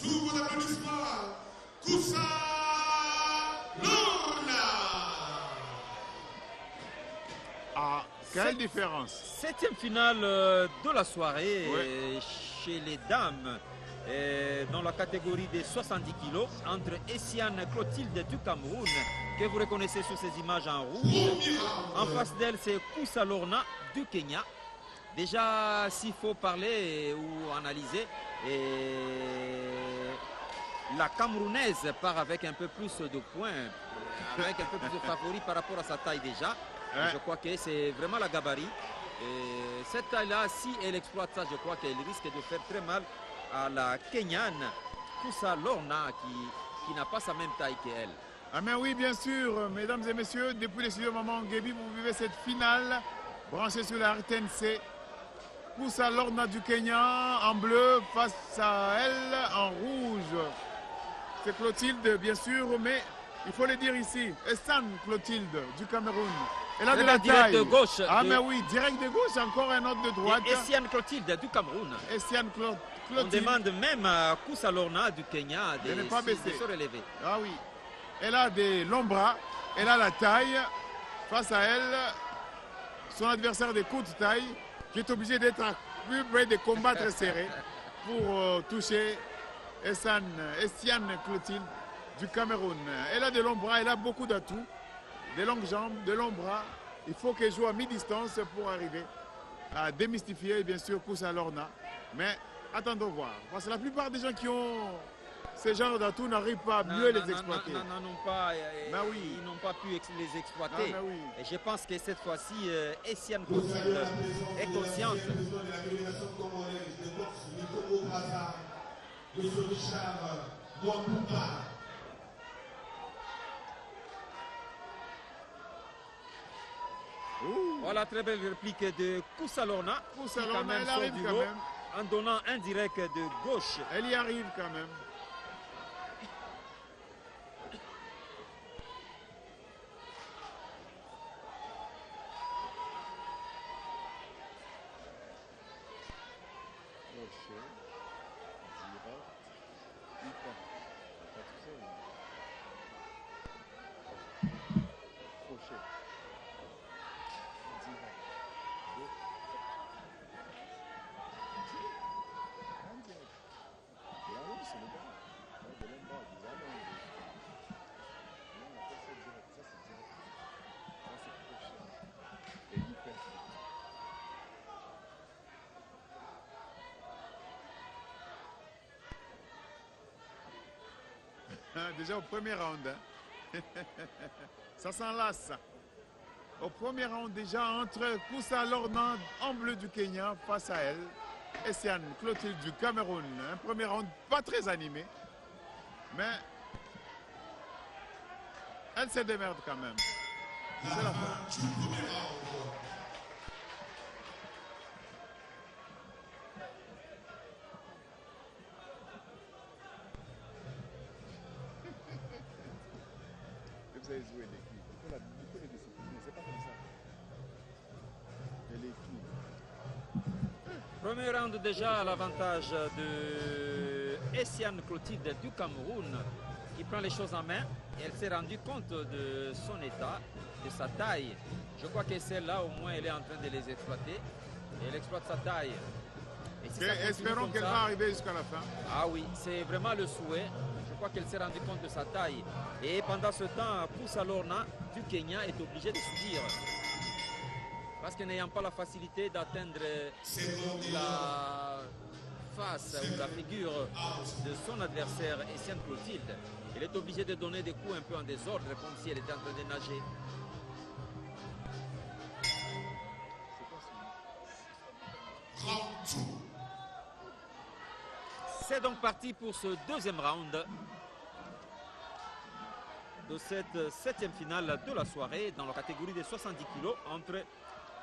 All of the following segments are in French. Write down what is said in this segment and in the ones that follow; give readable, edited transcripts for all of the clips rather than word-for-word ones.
Sous vos applaudissements, Kousa Lorna. Ah, quelle différence. Septième finale de la soirée chez les dames. Dans la catégorie des 70 kg entre Essiane Clotilde du Cameroun, que vous reconnaissez sur ces images en rouge. En face d'elle, c'est Kousa Lorna du Kenya. Déjà, s'il faut parler ou analyser, la Camerounaise part avec un peu plus de points, avec un peu plus de favoris par rapport à sa taille déjà. Je crois que c'est vraiment la gabarit. Et cette taille-là, si elle exploite ça, je crois qu'elle risque de faire très mal à la Kenyane Kousa Lorna qui n'a pas sa même taille qu'elle. Ah mais oui, bien sûr, mesdames et messieurs, depuis les studios Maman Nguebi, vous vivez cette finale branchée sur la RTNC. Kousa Lorna du Kenya en bleu face à elle en rouge. C'est Clotilde, bien sûr, mais il faut le dire ici, Essiane Clotilde du Cameroun. Elle a de la taille. De gauche. Ah mais oui, direct de gauche, encore un autre de droite. Essiane Clotilde du Cameroun. Essiane Clotilde. On demande même à Kousa Lorna du Kenya de se relever. Ah oui. Elle a des longs bras, elle a la taille. Face à elle, son adversaire de courte taille, qui est obligé d'être plus près des combats très serrés pour toucher Essiane Clotilde du Cameroun. Elle a de longs bras, elle a beaucoup d'atouts, des longues jambes, de longs bras. Il faut qu'elle joue à mi-distance pour arriver à démystifier, bien sûr, Kousa Lorna. Mais attendons voir. Parce que la plupart des gens qui ont ce genre d'atouts n'arrivent pas à mieux les exploiter. Ils n'ont pas pu les exploiter. Et je pense que cette fois-ci, Essiane Clotilde est consciente. Voilà, très belle réplique de Kousa Lorna. Kousa Lorna, elle arrive quand même. En donnant un direct de gauche. Elle y arrive quand même. Déjà au premier round, hein. Ça s'enlace. Au premier round déjà entre Kousa Lorna en bleu du Kenya face à elle, Essiane Clotilde du Cameroun. Un premier round pas très animé, mais elle se démerde quand même. C'est la fin. Vous avez joué l'équipe. Il faut les discipliner. C'est pas comme ça. Et l'équipe. Premier round déjà à l'avantage de Essiane Clotilde du Cameroun qui prend les choses en main. Et elle s'est rendue compte de son état, de sa taille. Je crois que celle-là, au moins, elle est en train de les exploiter. Et elle exploite sa taille. Et si espérons qu'elle va arriver jusqu'à la fin. Ah oui, c'est vraiment le souhait. Je crois qu'elle s'est rendue compte de sa taille. Et pendant ce temps, Kousa Lorna du Kenya est obligée de subir. Parce que n'ayant pas la facilité d'atteindre la face ou la figure de son adversaire, Essiane Clotilde, elle est obligée de donner des coups un peu en désordre, comme si elle était en train de nager. C'est donc parti pour ce deuxième round de cette septième finale de la soirée dans la catégorie des 70 kg entre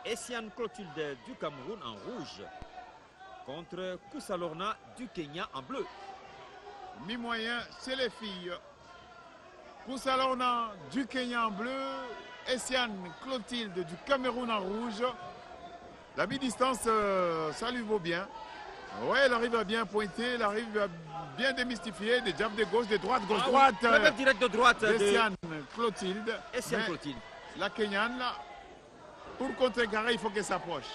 Essiane Clotilde du Cameroun en rouge contre Kousa Lorna du Kenya en bleu. Mi-moyen chez les filles. Kousa Lorna du Kenya en bleu, Essiane Clotilde du Cameroun en rouge. La mi-distance, ça lui vaut bien. Oui, il arrive à bien pointer, il arrive à bien démystifier des jabs de gauche, de droite, Ah, gauche-droite. oui. Même direct de droite de Essiane Clotilde. Essiane Mais Clotilde. la Kenyane, là, pour contrecarrer, il faut qu'elle s'approche.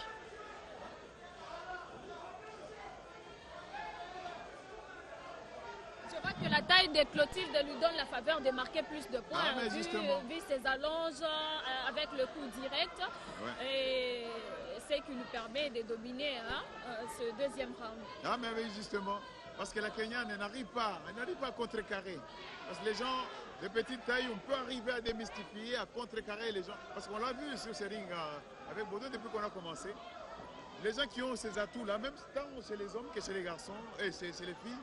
Je vois que la taille de Clotilde lui donne la faveur de marquer plus de points, Ah, mais justement. vu ses allonges avec le coup direct. Ouais. Et ce qui lui permet de dominer ce deuxième round. Ah, mais oui, justement. Parce que la Kenyane, elle n'arrive pas à contrecarrer. Parce que les gens de petite taille, on peut arriver à démystifier, à contrecarrer les gens. Parce qu'on l'a vu sur ce ring avec Bodo depuis qu'on a commencé. Les gens qui ont ces atouts-là, même tant chez les hommes que chez les garçons et chez les filles,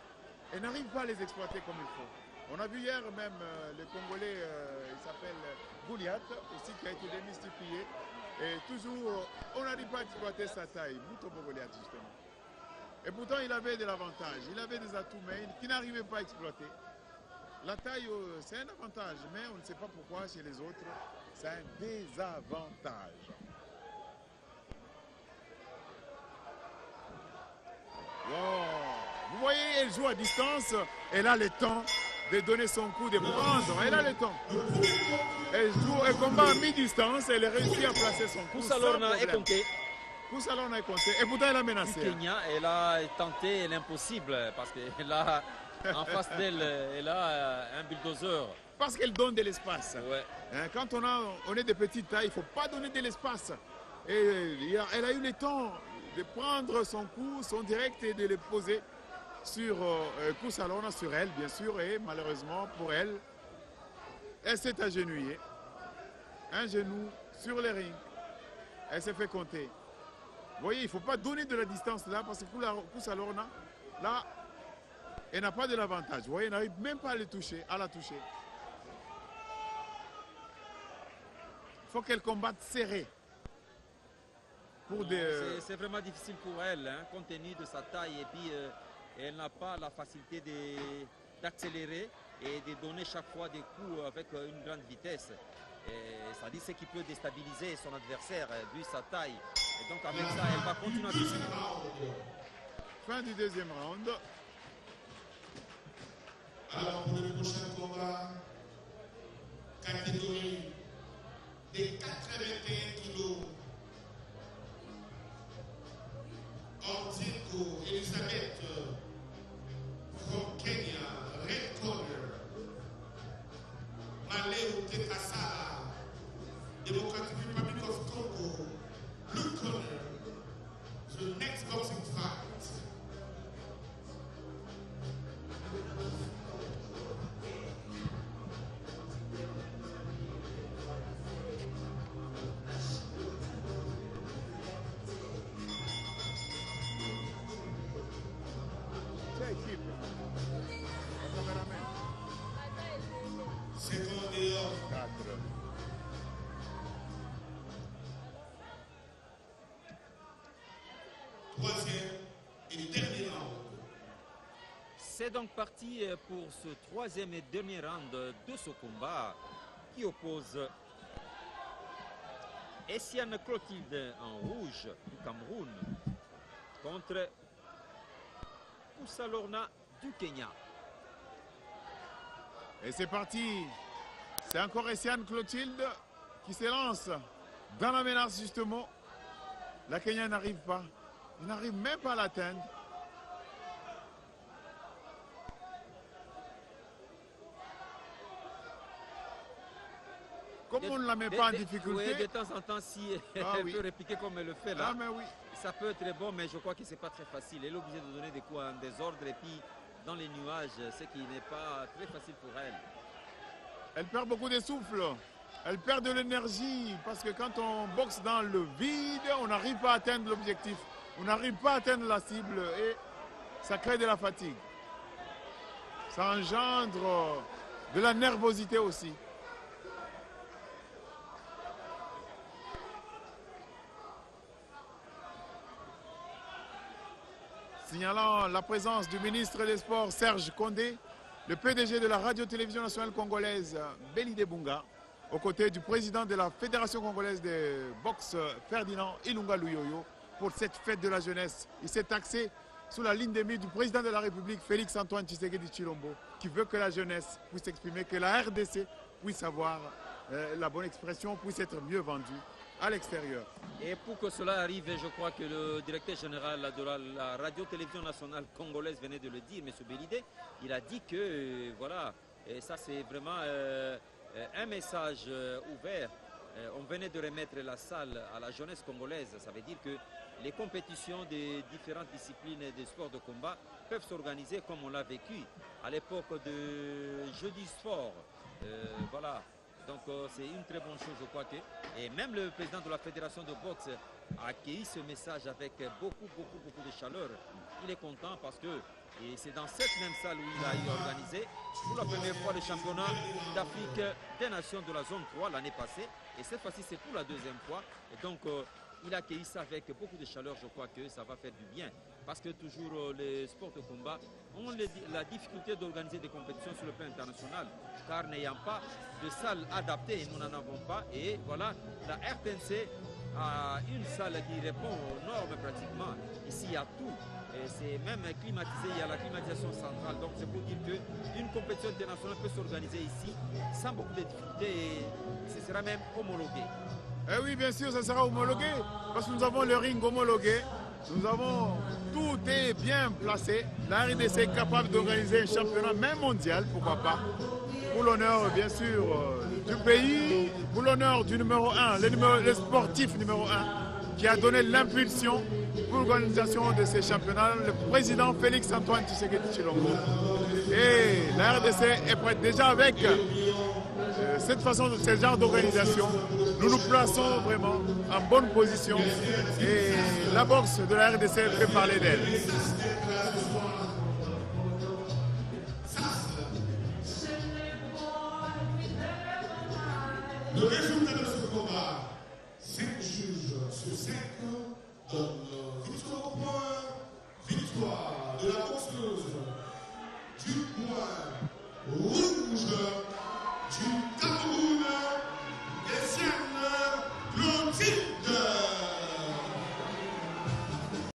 elles n'arrivent pas à les exploiter comme il faut. On a vu hier même le Congolais, il s'appelle Gouliat, aussi qui a été démystifié. Et toujours, on n'arrive pas à exploiter sa taille. Mutombo Goliath, justement. Et pourtant, il avait de l'avantage. Il avait des atouts, mais qu'il n'arrivait pas à exploiter. La taille, c'est un avantage, mais on ne sait pas pourquoi chez les autres, c'est un désavantage. Wow. Vous voyez, elle joue à distance. Elle a le temps de donner son coup, de prendre. Elle a le temps. Elle joue un combat à mi-distance. Elle réussit à placer son coup. Poussa Lorna est compté. Poussa Lorna est compté. Et pourtant, elle a menacé. Kenya, elle a tenté l'impossible parce qu'elle a en face d'elle, elle a un bulldozer. Parce qu'elle donne de l'espace. Ouais. Hein, quand on est de petite taille, il ne faut pas donner de l'espace. Et elle a eu le temps de prendre son coup, son direct et de le poser sur Poussa Lorna, sur elle, bien sûr. Et malheureusement pour elle, elle s'est agenouillée. Un genou sur le ring. Elle s'est fait compter. Vous voyez, il ne faut pas donner de la distance là, parce que Poussa Lorna, là, elle n'a pas de l'avantage. Vous voyez, elle n'arrive même pas à la toucher. Il faut qu'elle combatte serrée. C'est vraiment difficile pour elle, hein, compte tenu de sa taille. Et puis, elle n'a pas la facilité d'accélérer et de donner chaque fois des coups avec une grande vitesse. Ça dit ce qui peut déstabiliser son adversaire, vu sa taille. Et donc, avec ça, elle va continuer à toucher. Fin du deuxième round. Alors pour le prochain combat, catégorie des 81 kilos, Ortigo Elisabeth from Kenya, red corner, Maleu Tekasala, Democratic Republic of Congo, blue corner, the next boxing fight. Second et hors. Troisième et dernier round. C'est donc parti pour ce troisième et dernier round de ce combat qui oppose Essiane Clotilde en rouge du Cameroun contre Poussa Lorna du Kenya. Et c'est parti. C'est encore Essiane Clotilde qui se lance dans la menace justement. La Kenya n'arrive pas. Il n'arrive même pas à l'atteindre. Comme on ne la met pas en difficulté. Oui, de temps en temps, si elle peut répliquer comme elle le fait là, ah, mais oui. ça peut être bon, mais je crois que ce n'est pas très facile. Elle est obligée de donner des coups en désordre et puis dans les nuages, ce qui n'est pas très facile pour elle. Elle perd beaucoup de souffle. Elle perd de l'énergie parce que quand on boxe dans le vide, on n'arrive pas à atteindre l'objectif. On n'arrive pas à atteindre la cible et ça crée de la fatigue. Ça engendre de la nervosité aussi. Signalant la présence du ministre des Sports Serge Condé, le PDG de la radio-télévision nationale congolaise Belide Bunga, aux côtés du président de la Fédération congolaise de boxe Ferdinand Ilunga Luyoyo, pour cette fête de la jeunesse. Il s'est axé sous la ligne de mire du président de la République, Félix Antoine Tshisekedi Tshilombo, qui veut que la jeunesse puisse s'exprimer, que la RDC puisse avoir la bonne expression, puisse être mieux vendue à l'extérieur. Et pour que cela arrive, je crois que le directeur général de la radio-télévision nationale congolaise venait de le dire, M. Bélidé, il a dit que, voilà, et ça c'est vraiment un message ouvert. On venait de remettre la salle à la jeunesse congolaise. Ça veut dire que les compétitions des différentes disciplines des sports de combat peuvent s'organiser comme on l'a vécu à l'époque de Jeudi Sport. Voilà. Donc c'est une très bonne chose, je crois que. Et même le président de la fédération de boxe a accueilli ce message avec beaucoup de chaleur. Il est content parce que c'est dans cette même salle où il a organisé pour la première fois le championnat d'Afrique des nations de la zone 3 l'année passée. Et cette fois-ci, c'est pour la deuxième fois. Et donc, il a accueilli ça avec beaucoup de chaleur. Je crois que ça va faire du bien. Parce que toujours les sports de combat ont la difficulté d'organiser des compétitions sur le plan international. Car n'ayant pas de salle adaptée, nous n'en avons pas. Et voilà, la RTNC a une salle qui répond aux normes pratiquement. Ici, il y a tout. C'est même climatisé, il y a la climatisation centrale. Donc c'est pour dire qu'une compétition internationale peut s'organiser ici sans beaucoup de difficultés et ce sera même homologué. Eh oui, bien sûr, ça sera homologué parce que nous avons le ring homologué. Nous avons, tout est bien placé. La RDC est capable d'organiser un championnat même mondial, pourquoi pas. Pour l'honneur, bien sûr, du pays, pour l'honneur du numéro 1, le sportif numéro 1 qui a donné l'impulsion pour l'organisation de ces championnats, le président Félix Antoine Tshisekedi Tshilombo. Et la RDC est prête déjà avec cette façon, ce genre d'organisation. Nous nous plaçons vraiment en bonne position et la boxe de la RDC fait parler d'elle. Le résultat de ce combat, 5 juges sur 5 donnent victoire au point, victoire de la boxeuse du point rouge.